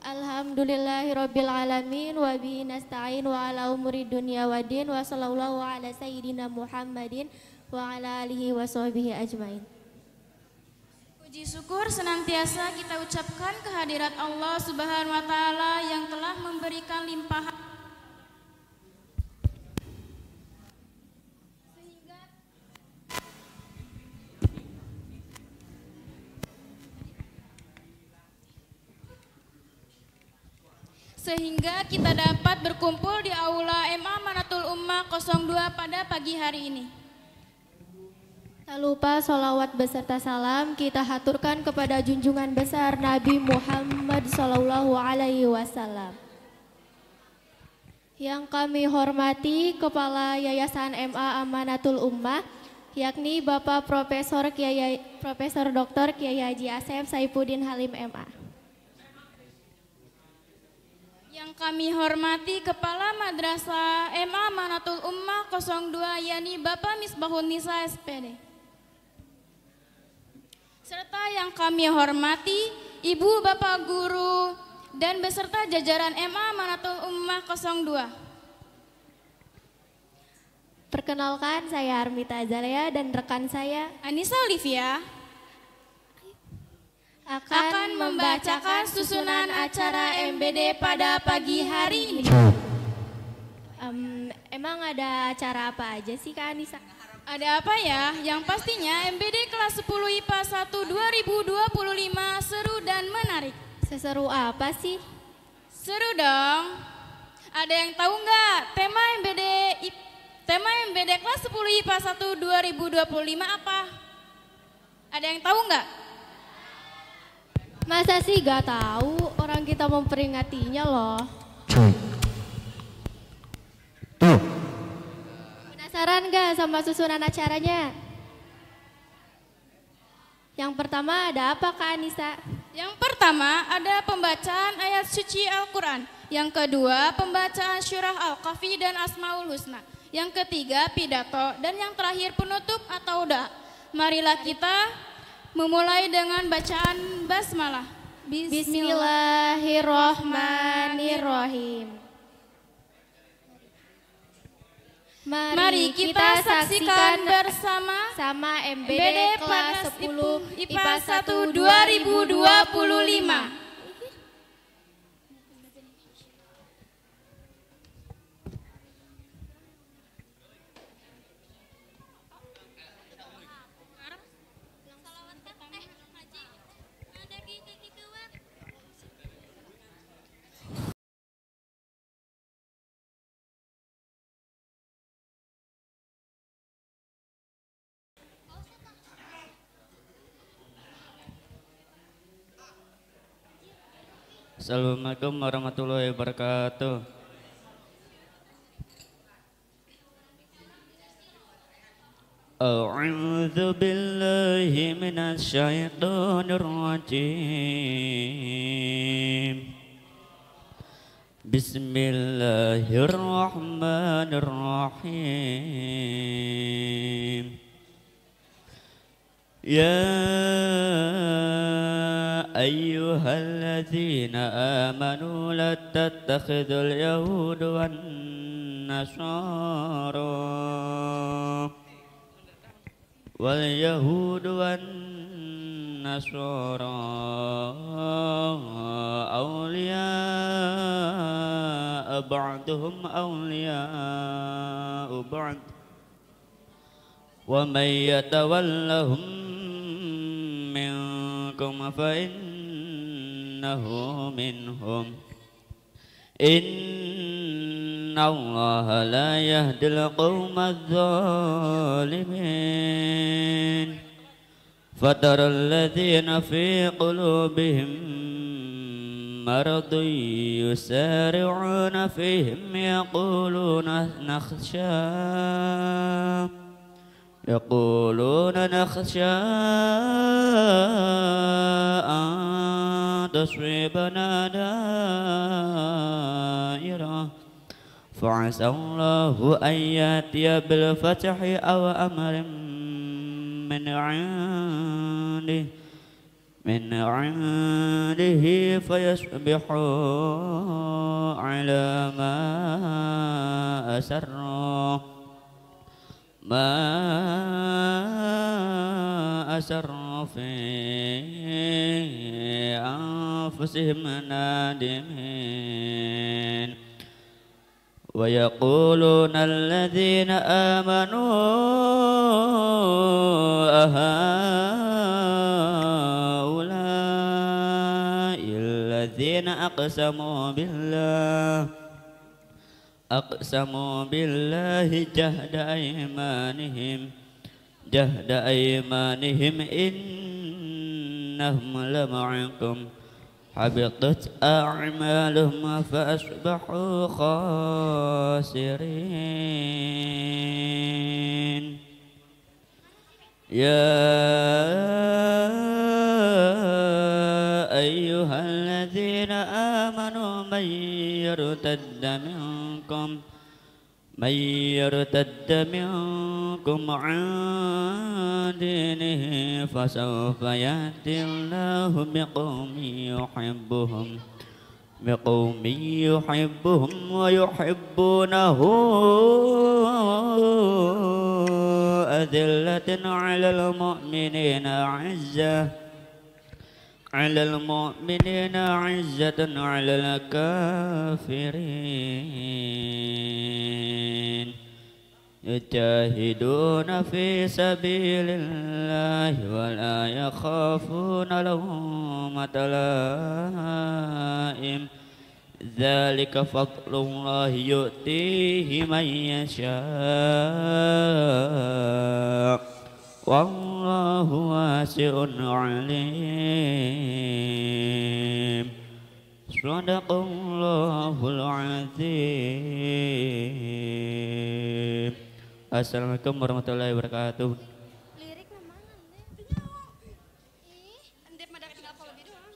Alhamdulillahirabbil alamin wa bihi nasta'in wa ala umuri dunya waddin wa sallallahu ala sayyidina Muhammadin wa ala alihi wa sahbihi ajmain. Puji syukur senantiasa kita ucapkan kehadirat Allah Subhanahu wa taala yang telah memberikan limpahan sehingga kita dapat berkumpul di Aula MA Manatul Ummah 02 pada pagi hari ini. Tak lupa sholawat beserta salam kita haturkan kepada junjungan besar Nabi Muhammad Sallallahu Alaihi Wasallam. Yang kami hormati Kepala Yayasan MA Amanatul Ummah, yakni Bapak Profesor Dr. Kiai Haji Asep Saifuddin Halim MA. Yang kami hormati Kepala Madrasah MA Manatul Ummah 02 yakni Bapak Misbahun Nisa SPD. Serta yang kami hormati Ibu Bapak Guru dan beserta jajaran MA Manatul Ummah 02. Perkenalkan, saya Armita Azalea dan rekan saya Anissa Olivia akan membacakan susunan acara MBD pada pagi hari ini. Emang ada acara apa aja sih Kak Anissa? Ada apa ya? Yang pastinya MBD kelas 10 IPA 1 2025 seru dan menarik. Seseru apa sih? Seru dong. Ada yang tahu nggak tema MBD kelas 10 IPA 1 2025 apa? Ada yang tahu nggak? Masa sih gak tahu, orang kita memperingatinya loh. Penasaran gak sama susunan acaranya? Yang pertama ada apa Kak Anissa? Yang pertama ada pembacaan ayat suci Al-Quran. Yang kedua pembacaan surah Al-Kahfi dan Asmaul Husna. Yang ketiga pidato dan yang terakhir penutup atau doa. Marilah kita memulai dengan bacaan basmalah. Bismillahirrohmanirrohim. Mari kita saksikan bersama sama MBD kelas 10 IPA 1 2025. Assalamualaikum warahmatullahi wabarakatuh. A'udzu billahi minasy syaithanir rajim. Bismillahirrahmanirrahim. Ya ayyuhalladzina amanu la tattakhidul yahuda wan nasara wal yahudu wan nasara awliya ba'duhum awliya ba'd wa may yatawallahum minkum fa innahu minhum innallaha la yahdil qawmadh dhalimin fataral ladzina fi qulubihim maradun yusari'una fihim يقولون نخشى أن تصيبنا دائرة فعسى الله أن يأتي بالفتح أو أمر من عنده من عنده فيصبحوا على ما أسروا في أنفسهم نادمين ويقولون الذين آمنوا أهؤلاء الذين أقسموا بالله جهد أيمانهم إنهم لمعكم حبطت أعمالهم فأصبحوا خاسرين يا أيها الذين آمنوا من يرتد منكم عن دينه فسوف يأتي الله بقوم يحبهم ويحبونه أذلة على المؤمنين عزة على الكافرين يجاهدون في سبيل الله ولا يخافون لومة لائم ذلك فضل الله يؤتيه من يشاء والله واسع عليم صدق الله العظيم. Assalamualaikum warahmatullahi wabarakatuh. Liriknya mana nih? Ndep mah tinggal kalau lebih doang.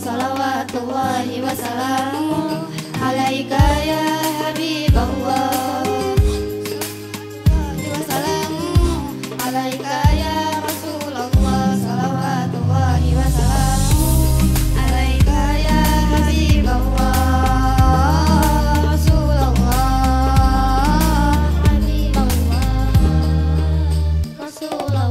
salawatullahi wassalamu alaika ya Habiballah, salawatullahi wassalamu alaika ya Rasulullah, salawatullahi wassalamu alaika ya Habiballah, Rasulullah, Habiballah, Rasulullah.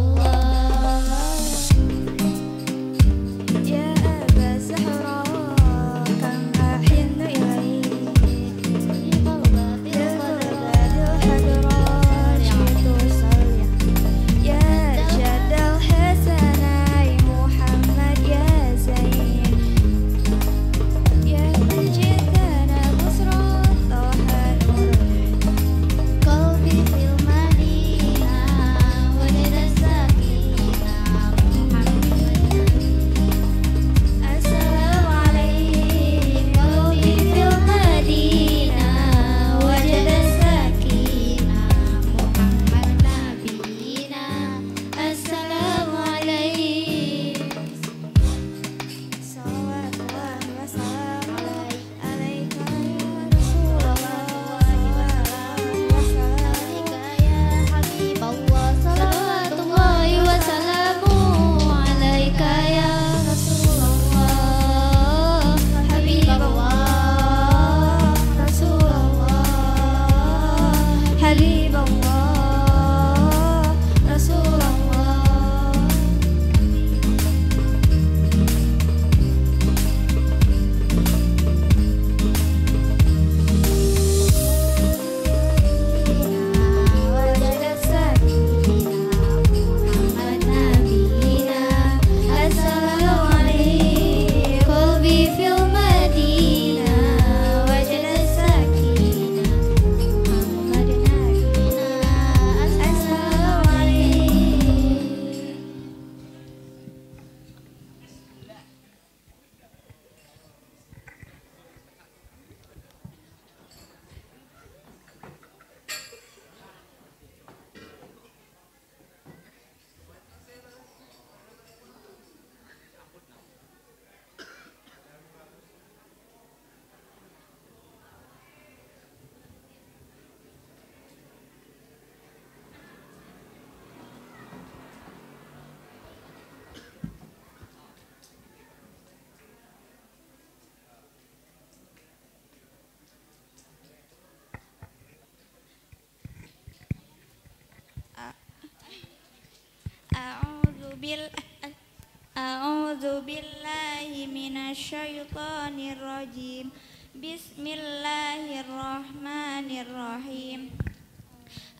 A'udzu billahi minasyaitonir rajim. Bismillahirrahmanirrahim.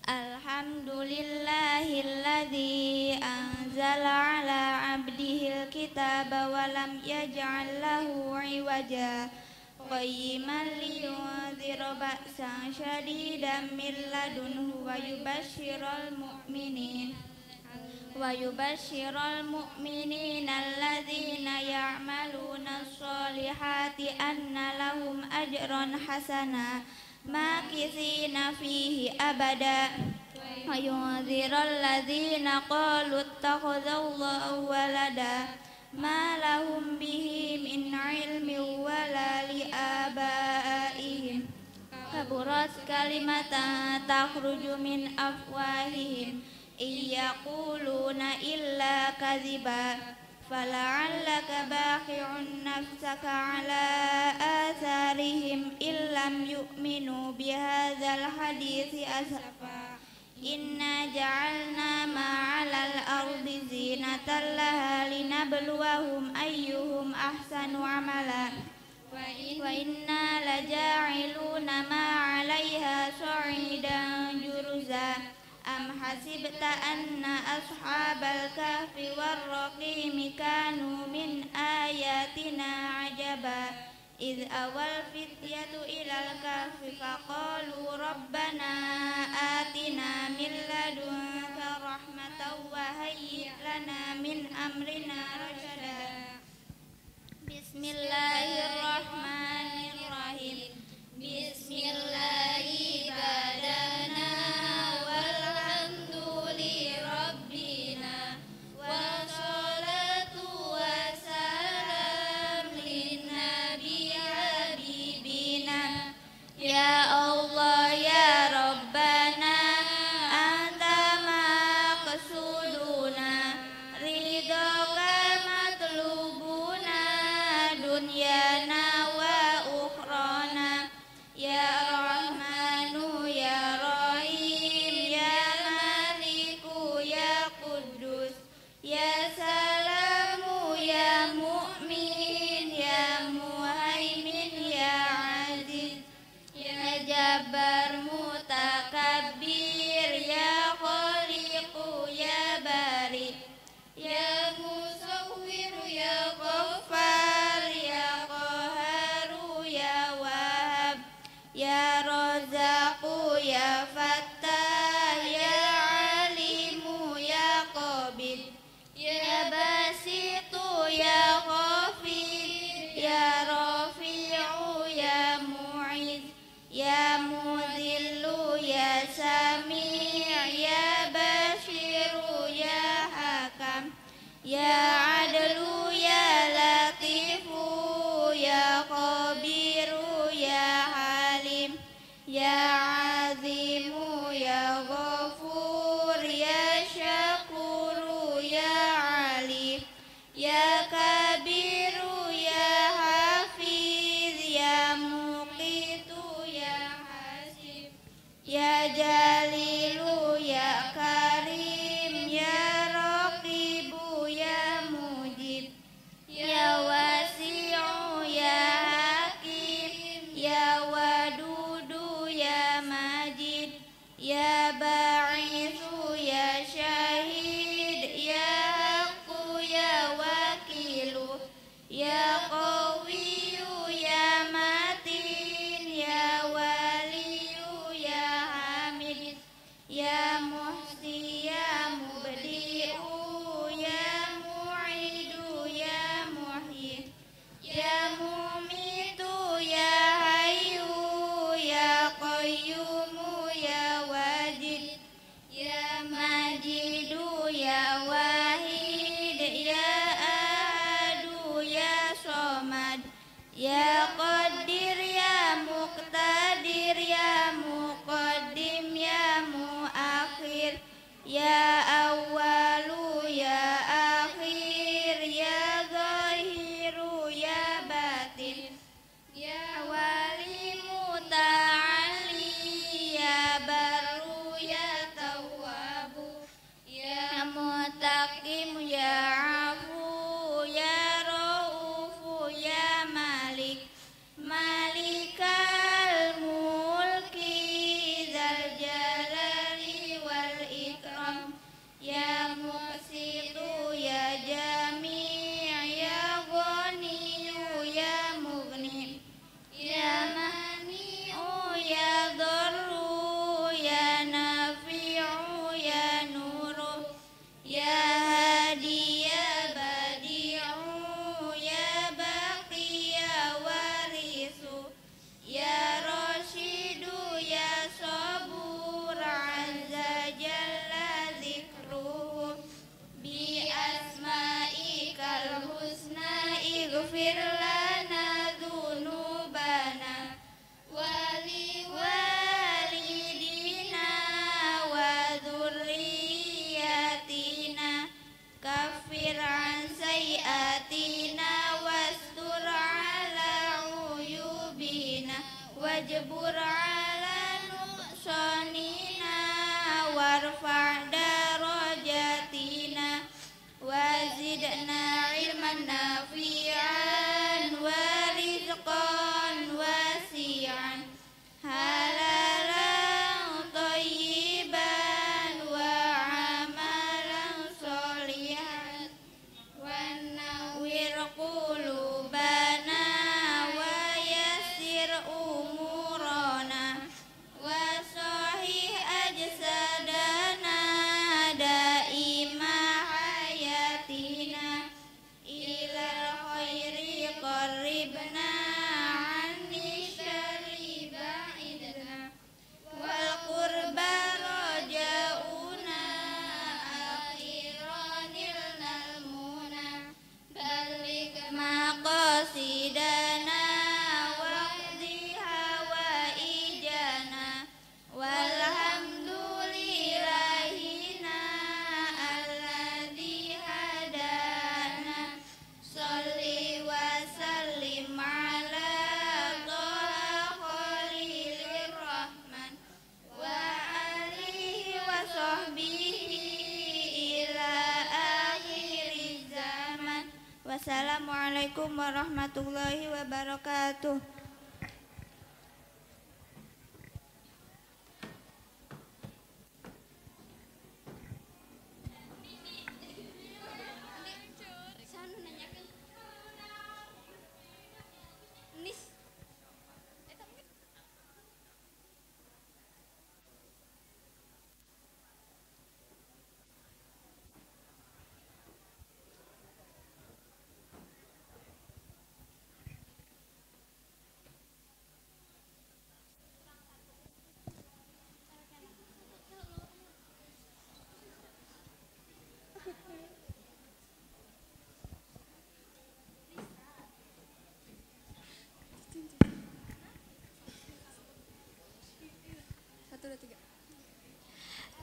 Alhamdulillahilladzi anzala ala 'abdihil kitaba wa lam yaj'al lahu 'iwaja qayyiman liyunzira ba'san syadidan min ladunhu wa yubashshiral mu'minina alladzina ya'maluna sholihati anna lahum ajran hasana makithina fihi abada wa yunziral ladzina qalu ittakhadallahu walada ma lahum bihi min ilmin wala li abaihim kaburat kalimatan takhruju min afwahihim iyaquluna illa kadhiba fala'allaka baqi'un nafsaka ala atharihim illam yu'minu bihadzal hadithi asafa inna ja'alna ma'alal ardi zinatan laha linabluwahum ayyuhum ahsanu amala wa inna laja'iluna ma'alaiha sa'idan juruza am hasibta anna ashabal kahfi warraqimi kanu min ayatina ajaba idh awal fityatu ilal kahfi faqalu rabbana atina min ladunka rahmatan wa hayyi' lana min amrina rashada. Bismillahirrahmanirrahim. Bismillahi badana walhamduli rabbina wassalatu wassalam linnabi habibina ya Allah ya Rabbana anta maqsuduna ridhoka matlubuna dunyana wa ukhrana ya Rahmanu ya Rahim ya Maliku ya Quddus ya Salamu ya Mu'min ya Muhaimin ya Aziz ya Jabbar Mutakabbir ya Khaliqu ya Bari ya Musawwir ya Ghaffar ya Qaharu ya Wahhab ya Razzaqu ya Fattah ya Alimu ya Qabid ya Basitu ya Ghafir ya Rafi'u ya Mu'iz ya Mudhillu ya Sami' ya Bashiru ya Hakam ya Adlu ya Latifu ya Khabiru ya Halim ya Azimu ya Ghafur ya Syakuru ya Ali ya Kabiru ya Hafiz ya Muqitu ya Hasib ya Jalilu ya Karim ya Raqibu ya Mujib ya Wasi'u ya Hakim ya Wadudu ya Majid ya Ba'ithu ya Syahid ya Haqqu ya Wakilu ya Qawiyu ya Matin ya Waliyu ya Hamid ya Muhsi ya Mubdi'u ya Mu'idu ya Muhyi ya Mumitu ya Hayyu ya Qayyumu ya Wajid ya Majidu ya Wahid ya Ahadu ya Somad ya Qadir ya Muqtadir ya Muqaddim ya Muakhir ya Awwalu ya Akhir ya Zahiru ya Batin ya Wali Muta'ali ya Barru ya Tawwabu ya Mutaqim ya Assalamualaikum warahmatullahi wabarakatuh.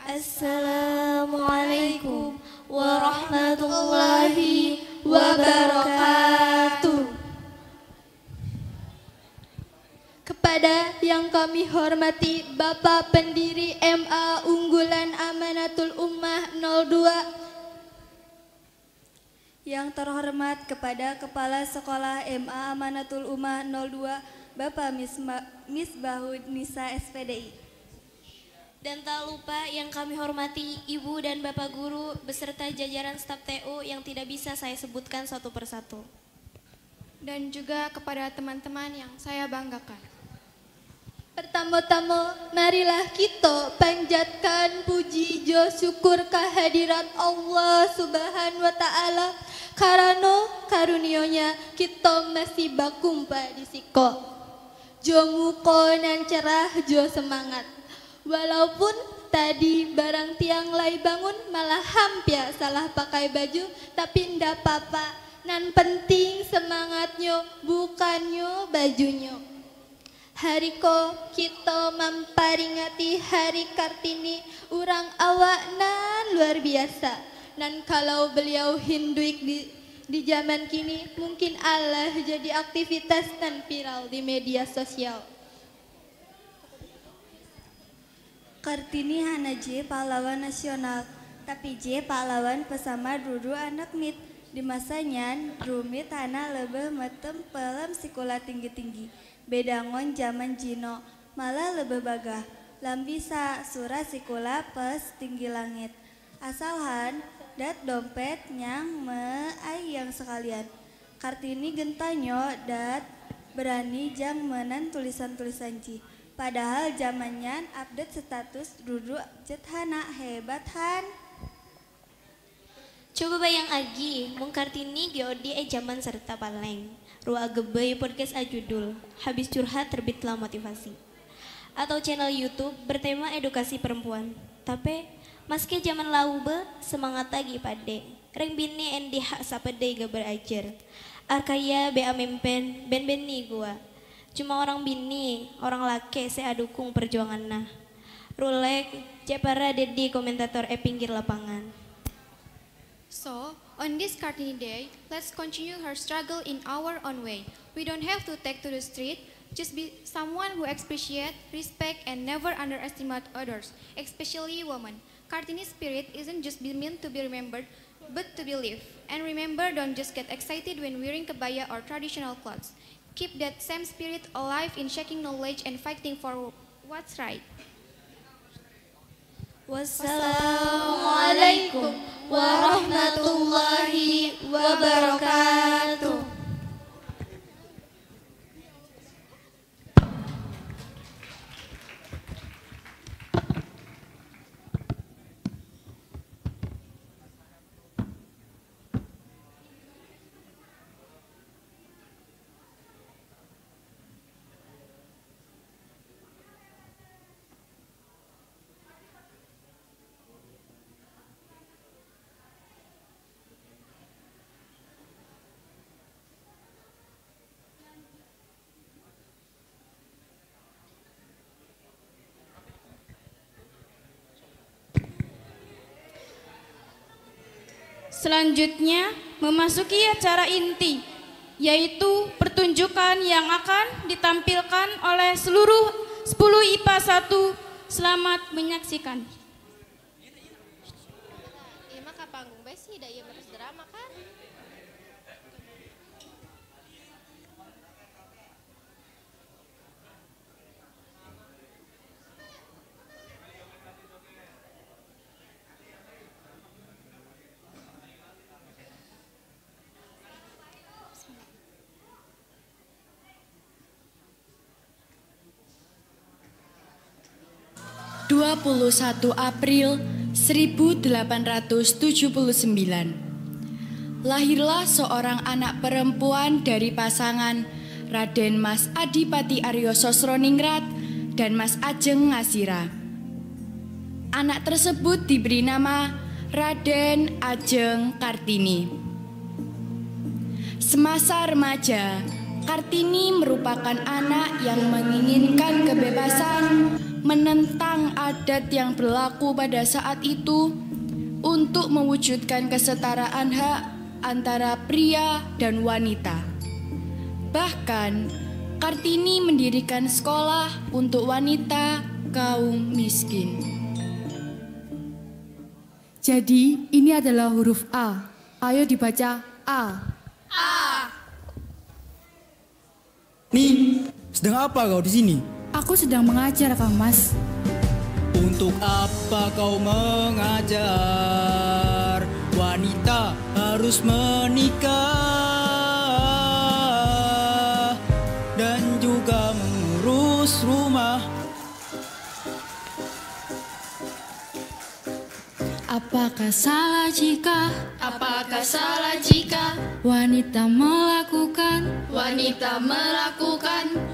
Assalamualaikum warahmatullahi wabarakatuh. Kepada yang kami hormati Bapak Pendiri MA Unggulan Amanatul Ummah 02, yang terhormat kepada Kepala Sekolah MA Amanatul Ummah 02 Bapak Misbahud Nisa SPDI. Dan tak lupa yang kami hormati Ibu dan Bapak Guru beserta jajaran staf TU yang tidak bisa saya sebutkan satu persatu. Dan juga kepada teman-teman yang saya banggakan. Pertama-tama marilah kita panjatkan puji jo syukur kehadirat Allah Subhanahu wa taala karena karunia-Nya kita masih bakumpa di siko. Jo muka nan cerah jo semangat. Walaupun tadi barang tiang lai bangun malah hampir salah pakai baju, tapi ndak apa-apa. Nan penting semangatnya bukannya bajunya. Hariko kita memperingati Hari Kartini urang awak nan luar biasa. Dan kalau beliau hinduik di zaman kini mungkin Allah jadi aktivitas dan viral di media sosial. Kartini hana J pahlawan nasional, tapi J pahlawan pesama dulu anak mit. Di masanya rumit hana lebih metem pelam sikola tinggi-tinggi. Bedangon zaman Jino malah lebih bagah. Lambisa surah sikola pas tinggi langit. Asalhan dat dompet nyang yang sekalian. Kartini gentanyo dat berani jang menan tulisan-tulisan J. Padahal zamannya update status duduk jethana hebat han. Coba bayang agi, Mung Kartini geodi zaman serta paleng. Rua gebei podcast ajudul, habis curhat terbitlah motivasi. Atau channel YouTube bertema edukasi perempuan. Tapi maski zaman laube semangat lagi pade. Reng bini endi hak sapede ga berajar. Arkaya bea mempen ben ni gua. Cuma orang bini, orang laki saya dukung perjuangan nah. Rulek, Cepara Dedi komentator pinggir lapangan. So, on this Kartini Day, let's continue her struggle in our own way. We don't have to take to the street, just be someone who appreciate, respect, and never underestimate others, especially women. Kartini's spirit isn't just meant to be remembered, but to be lived. And remember, don't just get excited when wearing kebaya or traditional clothes. Keep that same spirit alive in sharing knowledge and fighting for what's right. Wassalamualaikum warahmatullahi wabarakatuh. Selanjutnya memasuki acara inti, yaitu pertunjukan yang akan ditampilkan oleh seluruh 10 IPA 1. Selamat menyaksikan. Iya mah ka panggung bae sih da ieu drama kan. 21 April 1879. Lahirlah seorang anak perempuan dari pasangan Raden Mas Adipati Aryo Sosroningrat dan Mas Ajeng Ngasira. Anak tersebut diberi nama Raden Ajeng Kartini. Semasa remaja, Kartini merupakan anak yang menginginkan kebebasan, menentang adat yang berlaku pada saat itu untuk mewujudkan kesetaraan hak antara pria dan wanita. Bahkan, Kartini mendirikan sekolah untuk wanita kaum miskin. Jadi, ini adalah huruf A. Ayo dibaca A. A. Nih, sedang apa kau di sini? Aku sedang mengajar, Kang Mas. Untuk apa kau mengajar? Wanita harus menikah dan juga mengurus rumah. Apakah salah jika wanita melakukan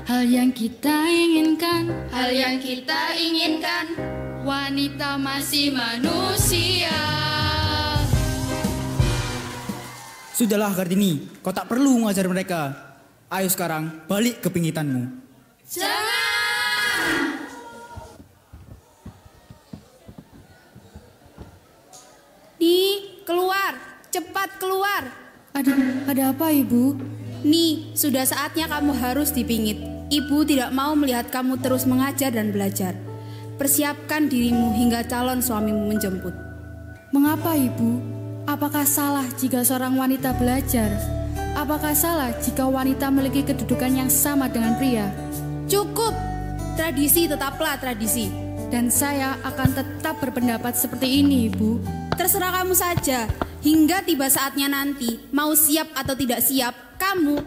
hal yang kita inginkan? Wanita masih manusia. Sudahlah Kartini, kau tak perlu mengajar mereka. Ayo sekarang balik ke pingitanmu. Jangan! Nih, keluar, cepat keluar. Ada apa, Ibu? Nih, sudah saatnya kamu harus dipingit. Ibu tidak mau melihat kamu terus mengajar dan belajar. Persiapkan dirimu hingga calon suamimu menjemput. Mengapa, Ibu? Apakah salah jika seorang wanita belajar? Apakah salah jika wanita memiliki kedudukan yang sama dengan pria? Cukup, tradisi tetaplah tradisi. Dan saya akan tetap berpendapat seperti ini, Ibu. Terserah kamu saja, hingga tiba saatnya nanti, mau siap atau tidak siap, kamu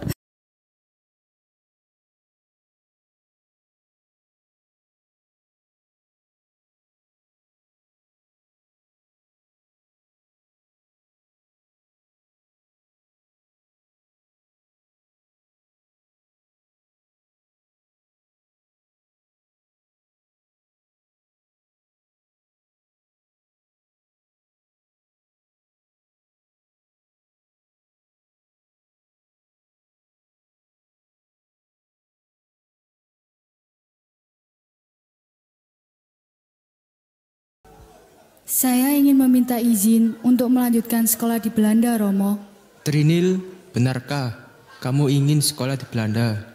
Saya ingin meminta izin untuk melanjutkan sekolah di Belanda, Romo. Trinil, benarkah kamu ingin sekolah di Belanda?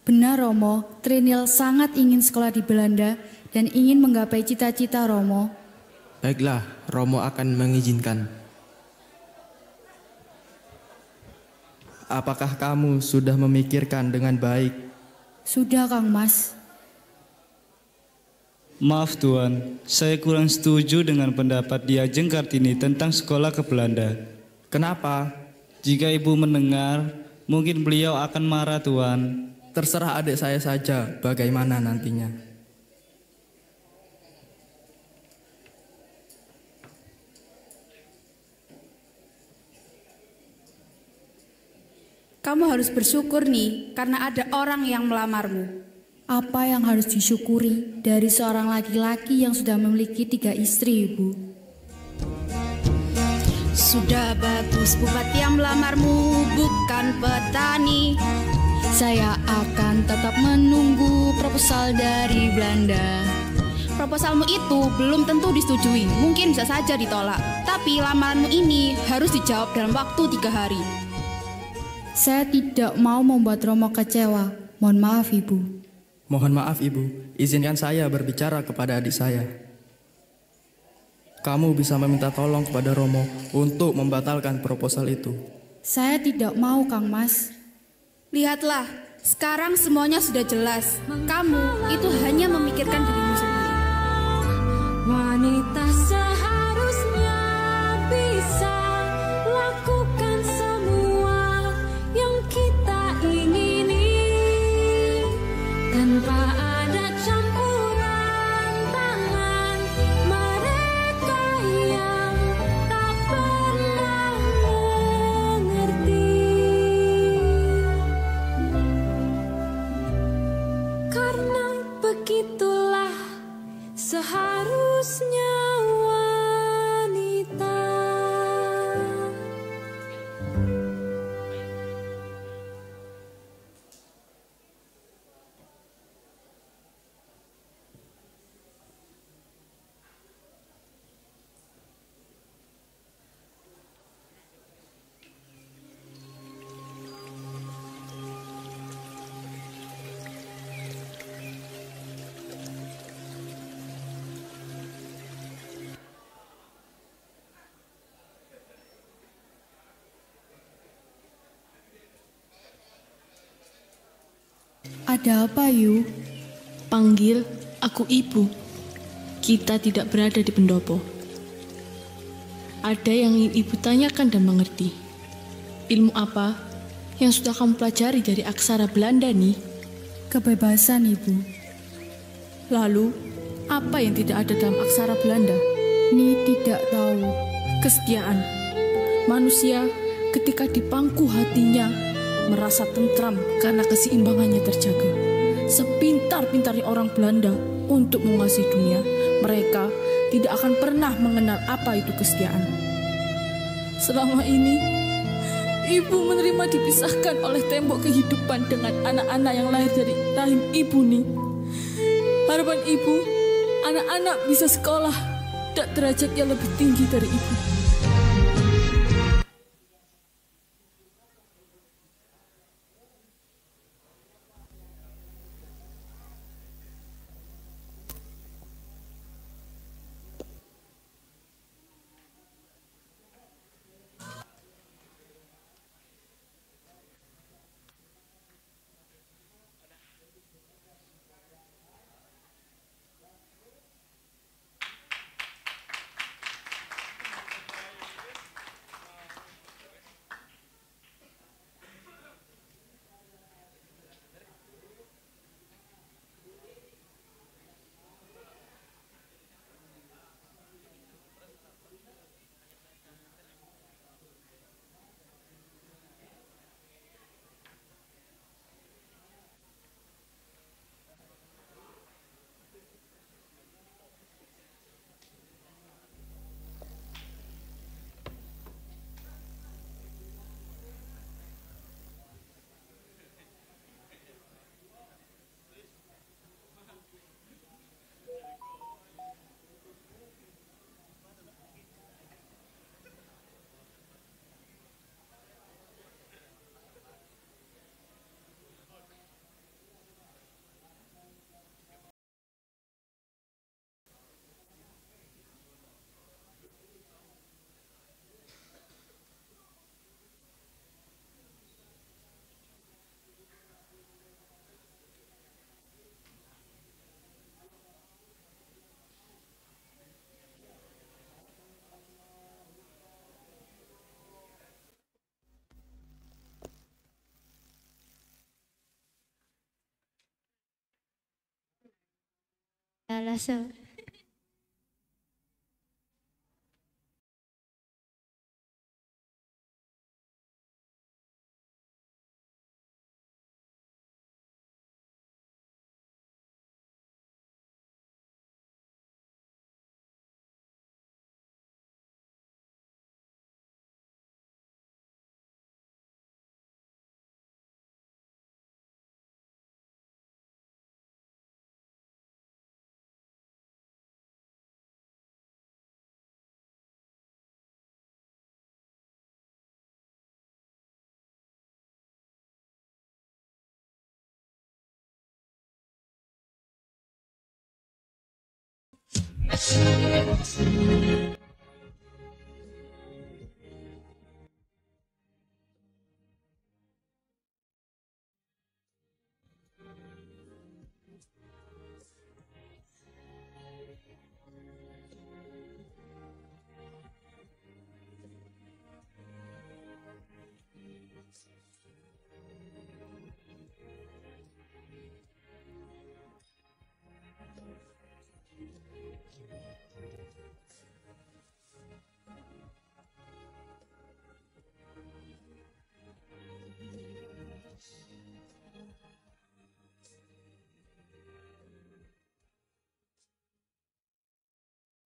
Benar, Romo. Trinil sangat ingin sekolah di Belanda dan ingin menggapai cita-cita Romo. Baiklah, Romo akan mengizinkan. Apakah kamu sudah memikirkan dengan baik? Sudah, Kang Mas. Maaf Tuan, saya kurang setuju dengan pendapat Di Ajeng Kartini tentang sekolah ke Belanda. Kenapa? Jika ibu mendengar, mungkin beliau akan marah Tuan. Terserah adik saya saja bagaimana nantinya. kamu harus bersyukur nih karena ada orang yang melamarmu. Apa yang harus disyukuri dari seorang laki-laki yang sudah memiliki 3 istri, Ibu? Sudah bagus, bupati yang melamarmu bukan petani. Saya akan tetap menunggu proposal dari Belanda. Proposalmu itu belum tentu disetujui, mungkin bisa saja ditolak. Tapi lamaranmu ini harus dijawab dalam waktu 3 hari. Saya tidak mau membuat Romo kecewa. Mohon maaf, Ibu. Mohon maaf Ibu, izinkan saya berbicara kepada adik saya. Kamu bisa meminta tolong kepada Romo untuk membatalkan proposal itu. Saya tidak mau, Kang Mas. Lihatlah, sekarang semuanya sudah jelas. Kamu itu hanya memikirkan dirimu sendiri. Wanita seharusnya bisa lakukan semua yang kita ingini tanpa ada campuran tangan Ada apa, Yu? Panggil aku ibu. Kita tidak berada di pendopo. Ada yang ingin ibu tanyakan dan mengerti. Ilmu apa yang sudah kamu pelajari dari aksara Belanda nih? Kebebasan, Ibu. Lalu, apa yang tidak ada dalam aksara Belanda? Ni tidak tahu. Kesetiaan. Manusia ketika di pangku hatinya merasa tentram karena keseimbangannya terjaga. Sepintar-pintarnya orang Belanda untuk menguasai dunia, mereka tidak akan pernah mengenal apa itu kesetiaan. Selama ini, ibu menerima dipisahkan oleh tembok kehidupan dengan anak-anak yang lahir dari rahim ibu nih. Harapan ibu, anak-anak bisa sekolah dan derajatnya lebih tinggi dari ibu. Alasan.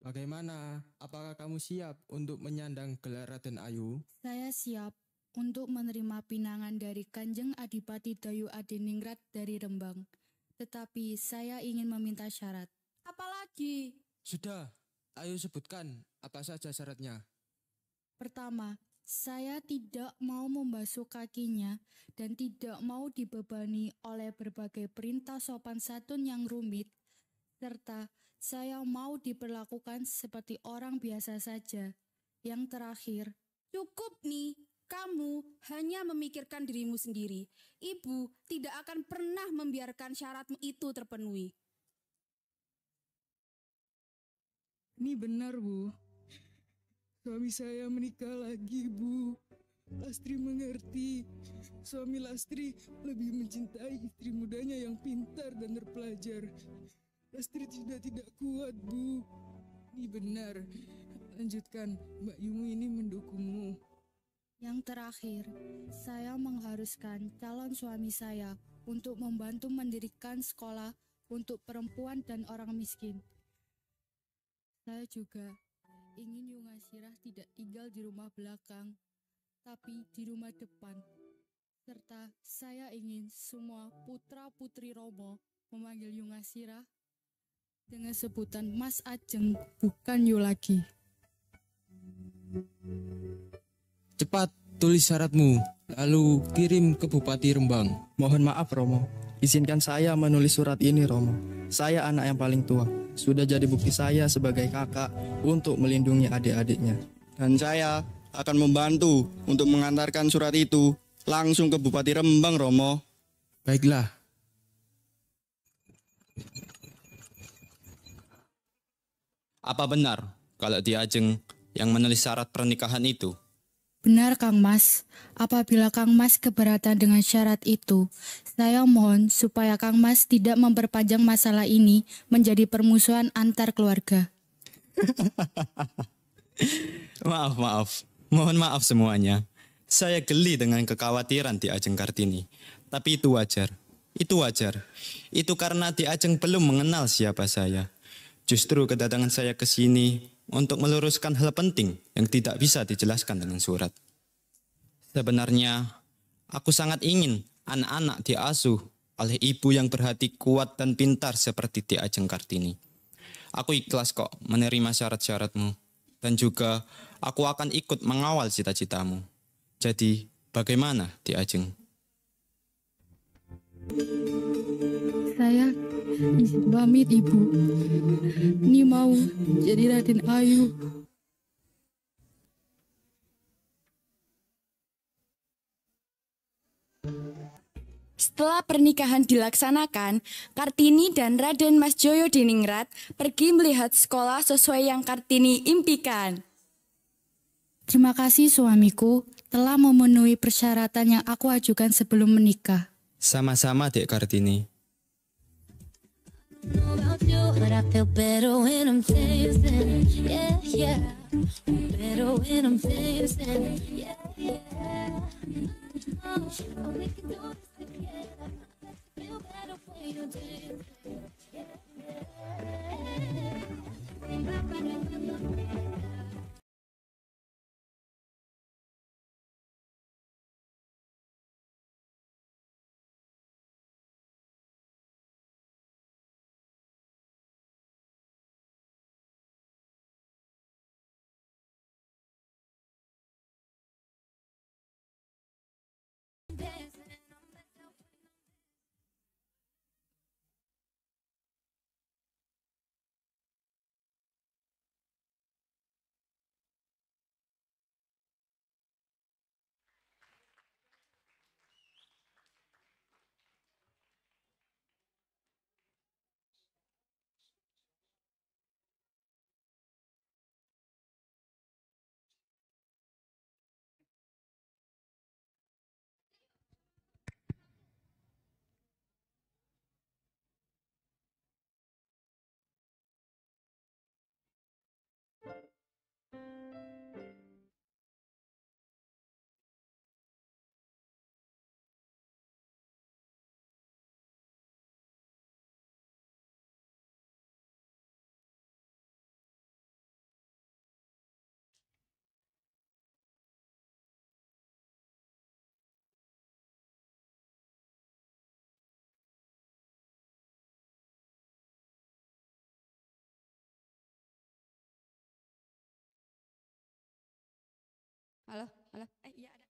Bagaimana? Apakah kamu siap untuk menyandang gelar Raden Ayu? Saya siap untuk menerima pinangan dari Kanjeng Adipati Dayu Adiningrat dari Rembang. Tetapi saya ingin meminta syarat. Apalagi? Sudah, ayo sebutkan apa saja syaratnya. Pertama, saya tidak mau membasuh kakinya dan tidak mau dibebani oleh berbagai perintah sopan santun yang rumit, serta saya mau diperlakukan seperti orang biasa saja. Yang terakhir, cukup nih, Kamu hanya memikirkan dirimu sendiri. Ibu tidak akan pernah membiarkan syaratmu itu terpenuhi. Ini benar, Bu. Suami saya menikah lagi, Bu. Lastri mengerti. Suami Lastri lebih mencintai istri mudanya yang pintar dan terpelajar. Lastri sudah tidak kuat, Bu. Ini benar. Lanjutkan, Mbak Yumu ini mendukungmu. Yang terakhir, saya mengharuskan calon suami saya untuk membantu mendirikan sekolah untuk perempuan dan orang miskin. Saya juga ingin Yungasirah tidak tinggal di rumah belakang, tapi di rumah depan. Serta saya ingin semua putra-putri Romo memanggil Yungasirah dengan sebutan Mas Ajeng, bukan Yu lagi. Cepat tulis syaratmu, lalu kirim ke Bupati Rembang. Mohon maaf Romo, izinkan saya menulis surat ini Romo. Saya anak yang paling tua, sudah jadi bukti saya sebagai kakak untuk melindungi adik-adiknya. Dan saya akan membantu untuk mengantarkan surat itu langsung ke Bupati Rembang, Romo. Baiklah. Apa benar kalau Di Ajeng yang menulis syarat pernikahan itu? Benar, Kang Mas. Apabila Kang Mas keberatan dengan syarat itu, saya mohon supaya Kang Mas tidak memperpanjang masalah ini menjadi permusuhan antar keluarga. Maaf. Mohon maaf semuanya. Saya geli dengan kekhawatiran Di Ajeng Kartini. Tapi itu wajar. Itu karena Di Ajeng belum mengenal siapa saya. Justru kedatangan saya ke sini untuk meluruskan hal penting yang tidak bisa dijelaskan dengan surat. Sebenarnya, aku sangat ingin anak-anak diasuh oleh ibu yang berhati kuat dan pintar seperti Di Ajeng Kartini. Aku ikhlas kok menerima syarat-syaratmu, dan juga aku akan ikut mengawal cita-citamu. Jadi, bagaimana Di Ajeng? Saya izin pamit, Ibu. Ini mau jadi Raden Ayu. Setelah pernikahan dilaksanakan, Kartini dan Raden Mas Joyo Diningrat pergi melihat sekolah sesuai yang Kartini impikan. Terima kasih suamiku telah memenuhi persyaratan yang aku ajukan sebelum menikah. Sama-sama, Dek Kartini. About you, but I feel better when I'm dancing. Yeah, yeah. Better when I'm dancing. Yeah, yeah. Oh, we can do this together. Feel better when you're dancing. Yeah, yeah. Halo. Iya ada.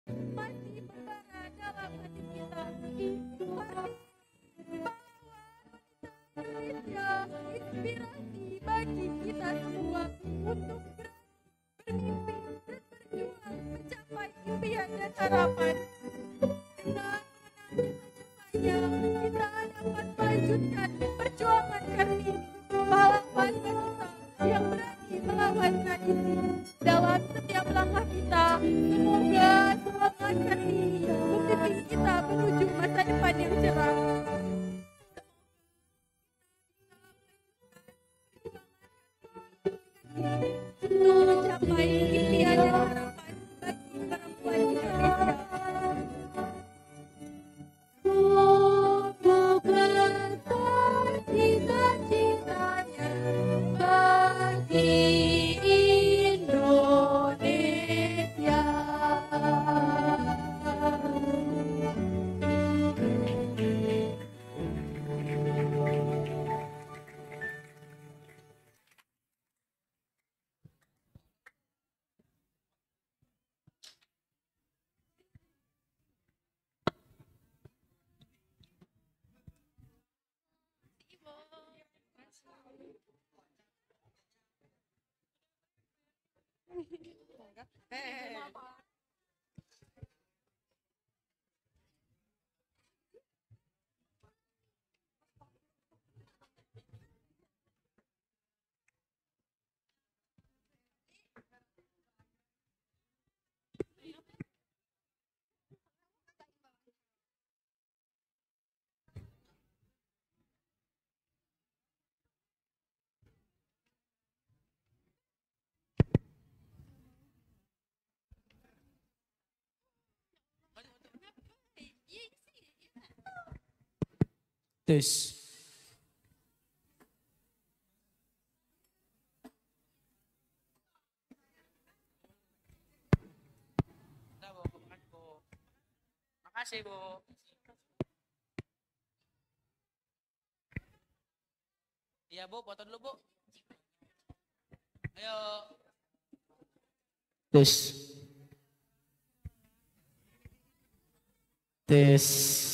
masih membara dalam hati kita. Indonesia inspirasi bagi kita semua untuk bermimpi dan berjuang mencapai impian dan harapan. Dengan menangnya kita dapat melanjutkan perjuangan Kartini, pahlawan wanita yang berani melawan tradisi. Dalam setiap langkah kita, semoga semangat Kartini membimbing kita menuju masa depan yang cerah. Untuk mencapai impian dan harapan bagi perempuan Indonesia. Untuk besar cita-citanya bagi Indonesia. Tes. Makasih, Bu. Iya, Bu, foto dulu, Bu. Ayo. Tes. Tes.